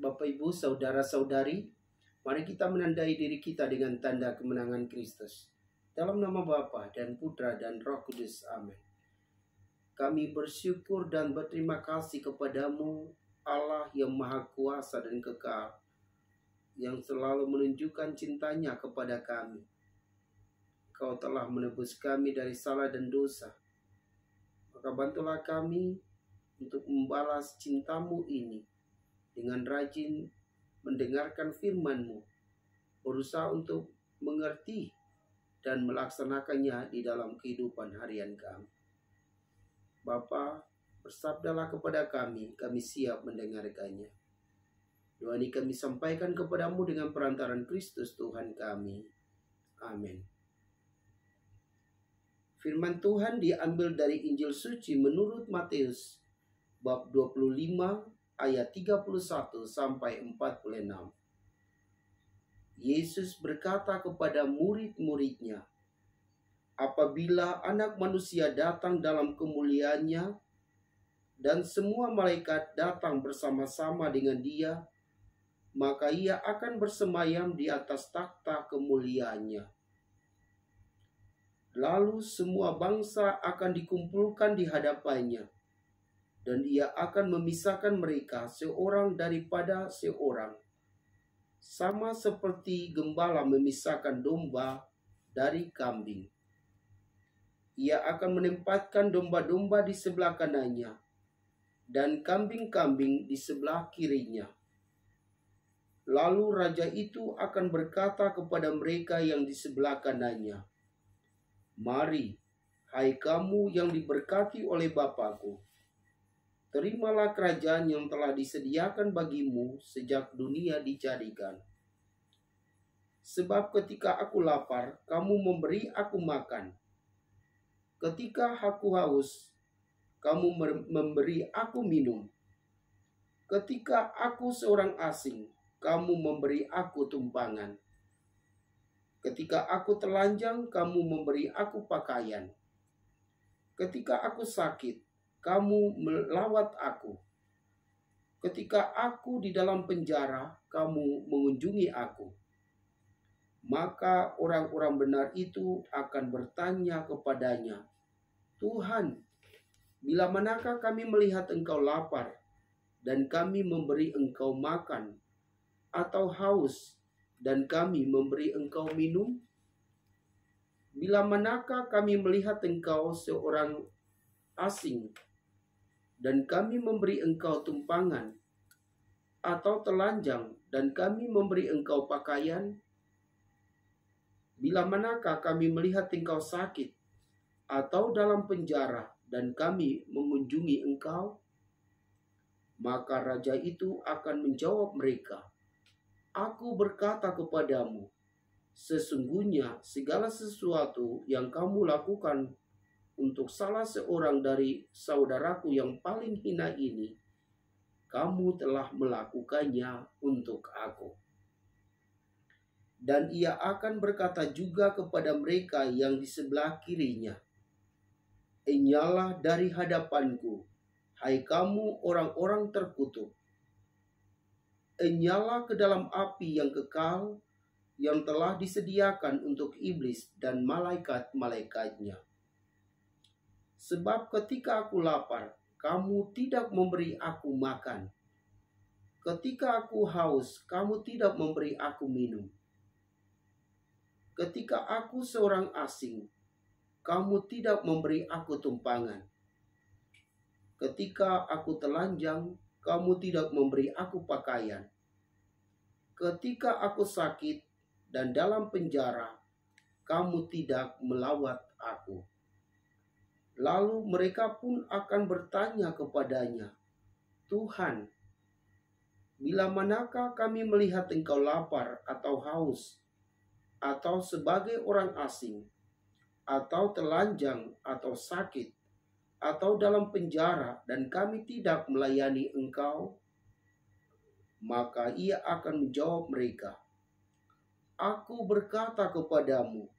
Bapak Ibu, saudara-saudari, mari kita menandai diri kita dengan tanda kemenangan Kristus. Dalam nama Bapa dan Putra dan Roh Kudus. Amin. Kami bersyukur dan berterima kasih kepadamu, Allah yang Maha Kuasa dan Kekal, yang selalu menunjukkan cintanya kepada kami. Kau telah menebus kami dari salah dan dosa. Maka bantulah kami untuk membalas cintamu ini dengan rajin mendengarkan firman-Mu, berusaha untuk mengerti dan melaksanakannya di dalam kehidupan harian kami. Bapa, bersabdalah kepada kami siap mendengarkannya. Doa ini kami sampaikan kepadamu dengan perantaran Kristus Tuhan kami. Amin. Firman Tuhan diambil dari Injil Suci menurut Matius, bab 25, ayat 31 sampai 46. Yesus berkata kepada murid-muridnya, apabila Anak Manusia datang dalam kemuliaannya dan semua malaikat datang bersama-sama dengan Dia, maka Ia akan bersemayam di atas takhta kemuliaannya. Lalu semua bangsa akan dikumpulkan di hadapannya, dan Ia akan memisahkan mereka seorang daripada seorang, sama seperti gembala memisahkan domba dari kambing. Ia akan menempatkan domba-domba di sebelah kanannya dan kambing-kambing di sebelah kirinya. Lalu raja itu akan berkata kepada mereka yang di sebelah kanannya, mari, hai kamu yang diberkati oleh Bapa-Ku, terimalah kerajaan yang telah disediakan bagimu sejak dunia dijadikan. Sebab ketika aku lapar, kamu memberi aku makan. Ketika aku haus, kamu memberi aku minum. Ketika aku seorang asing, kamu memberi aku tumpangan. Ketika aku telanjang, kamu memberi aku pakaian. Ketika aku sakit, kamu melawat aku. Ketika aku di dalam penjara, kamu mengunjungi aku. Maka orang-orang benar itu akan bertanya kepadanya, Tuhan, bila manakah kami melihat engkau lapar dan kami memberi engkau makan, atau haus dan kami memberi engkau minum? Bila manakah kami melihat engkau seorang asing dan kami memberi engkau tumpangan, atau telanjang dan kami memberi engkau pakaian? Bila manakah kami melihat engkau sakit atau dalam penjara dan kami mengunjungi engkau? Maka raja itu akan menjawab mereka, aku berkata kepadamu, sesungguhnya segala sesuatu yang kamu lakukan untuk salah seorang dari saudaraku yang paling hina ini, kamu telah melakukannya untuk aku. Dan ia akan berkata juga kepada mereka yang di sebelah kirinya, enyalah dari hadapanku, hai kamu orang-orang terkutuk. Enyalah ke dalam api yang kekal, yang telah disediakan untuk iblis dan malaikat-malaikatnya. Sebab ketika aku lapar, kamu tidak memberi aku makan. Ketika aku haus, kamu tidak memberi aku minum. Ketika aku seorang asing, kamu tidak memberi aku tumpangan. Ketika aku telanjang, kamu tidak memberi aku pakaian. Ketika aku sakit dan dalam penjara, kamu tidak melawat aku. Lalu mereka pun akan bertanya kepadanya, Tuhan, bila manakah kami melihat engkau lapar atau haus, atau sebagai orang asing, atau telanjang atau sakit, atau dalam penjara dan kami tidak melayani engkau? Maka ia akan menjawab mereka, aku berkata kepadamu,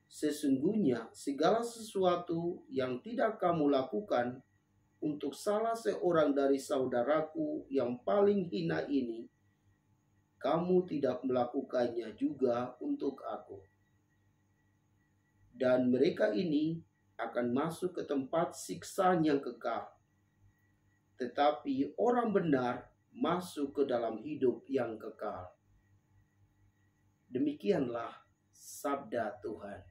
sesungguhnya segala sesuatu yang tidak kamu lakukan untuk salah seorang dari saudaraku yang paling hina ini, kamu tidak melakukannya juga untuk aku. Dan mereka ini akan masuk ke tempat siksaan yang kekal. Tetapi orang benar masuk ke dalam hidup yang kekal. Demikianlah sabda Tuhan.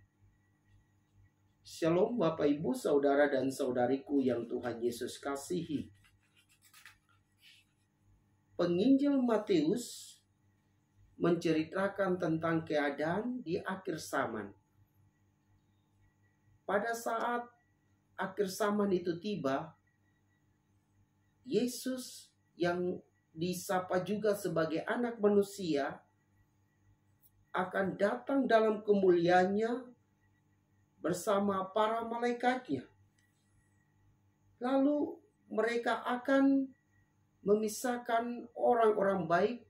Shalom Bapak Ibu, Saudara dan Saudariku yang Tuhan Yesus kasihi. Penginjil Matius menceritakan tentang keadaan di akhir zaman. Pada saat akhir zaman itu tiba, Yesus yang disapa juga sebagai anak manusia akan datang dalam kemuliaannya bersama para malaikatnya. Lalu mereka akan memisahkan orang-orang baik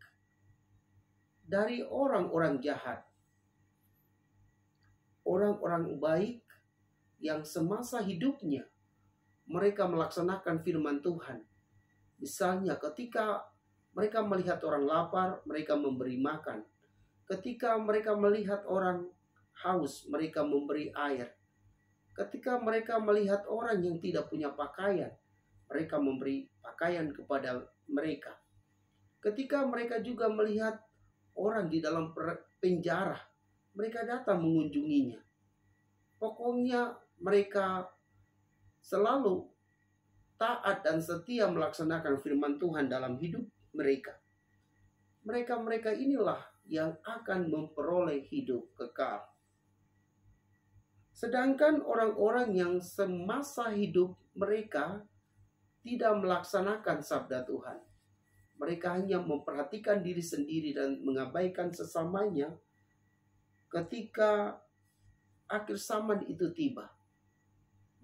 dari orang-orang jahat. Orang-orang baik yang semasa hidupnya mereka melaksanakan firman Tuhan. Misalnya ketika mereka melihat orang lapar, mereka memberi makan. Ketika mereka melihat orang haus, mereka memberi air. Ketika mereka melihat orang yang tidak punya pakaian, mereka memberi pakaian kepada mereka. Ketika mereka juga melihat orang di dalam penjara, mereka datang mengunjunginya. Pokoknya mereka selalu taat dan setia melaksanakan firman Tuhan dalam hidup mereka. Mereka-mereka inilah yang akan memperoleh hidup kekal. Sedangkan orang-orang yang semasa hidup mereka tidak melaksanakan sabda Tuhan. Mereka hanya memperhatikan diri sendiri dan mengabaikan sesamanya. Ketika akhir zaman itu tiba,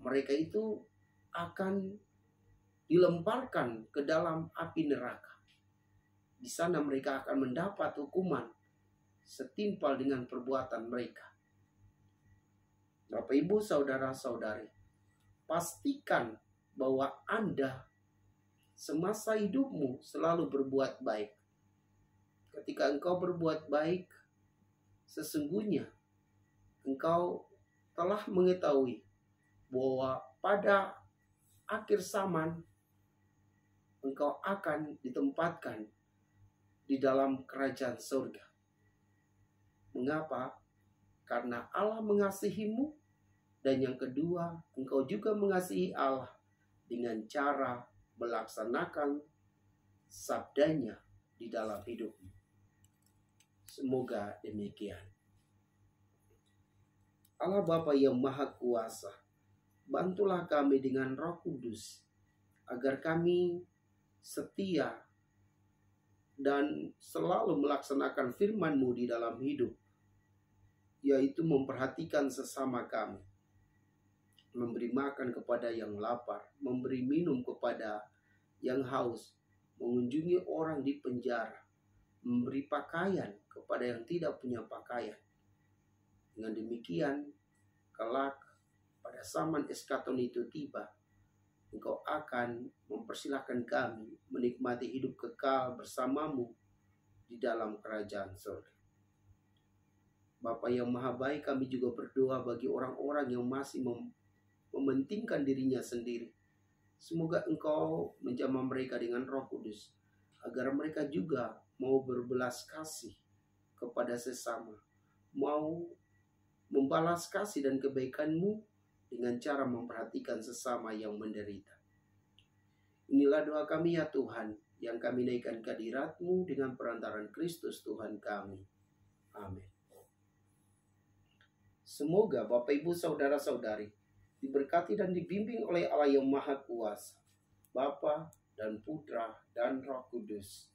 mereka itu akan dilemparkan ke dalam api neraka. Di sana mereka akan mendapat hukuman setimpal dengan perbuatan mereka. Bapak, Ibu, Saudara-saudari, pastikan bahwa Anda semasa hidupmu selalu berbuat baik. Ketika engkau berbuat baik, sesungguhnya engkau telah mengetahui bahwa pada akhir zaman engkau akan ditempatkan di dalam kerajaan surga. Mengapa? Karena Allah mengasihimu, dan yang kedua, engkau juga mengasihi Allah dengan cara melaksanakan sabdanya di dalam hidupmu. Semoga demikian. Allah Bapa yang Maha Kuasa, bantulah kami dengan Roh Kudus, agar kami setia dan selalu melaksanakan firman-Mu di dalam hidup, yaitu memperhatikan sesama kami, memberi makan kepada yang lapar, memberi minum kepada yang haus, mengunjungi orang di penjara, memberi pakaian kepada yang tidak punya pakaian. Dengan demikian, kelak pada zaman eskaton itu tiba, Engkau akan mempersilahkan kami menikmati hidup kekal bersamamu di dalam kerajaan surga. Bapa yang Maha Baik, kami juga berdoa bagi orang-orang yang masih mementingkan dirinya sendiri. Semoga Engkau menjamah mereka dengan Roh Kudus, agar mereka juga mau berbelas kasih kepada sesama, mau membalas kasih dan kebaikan-Mu dengan cara memperhatikan sesama yang menderita. Inilah doa kami ya Tuhan, yang kami naikkan ke hadirat-Mu dengan perantaran Kristus Tuhan kami. Amin. Semoga Bapak, Ibu, Saudara-saudari diberkati dan dibimbing oleh Allah yang Maha Kuasa, Bapa dan Putra dan Roh Kudus.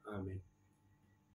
Amin.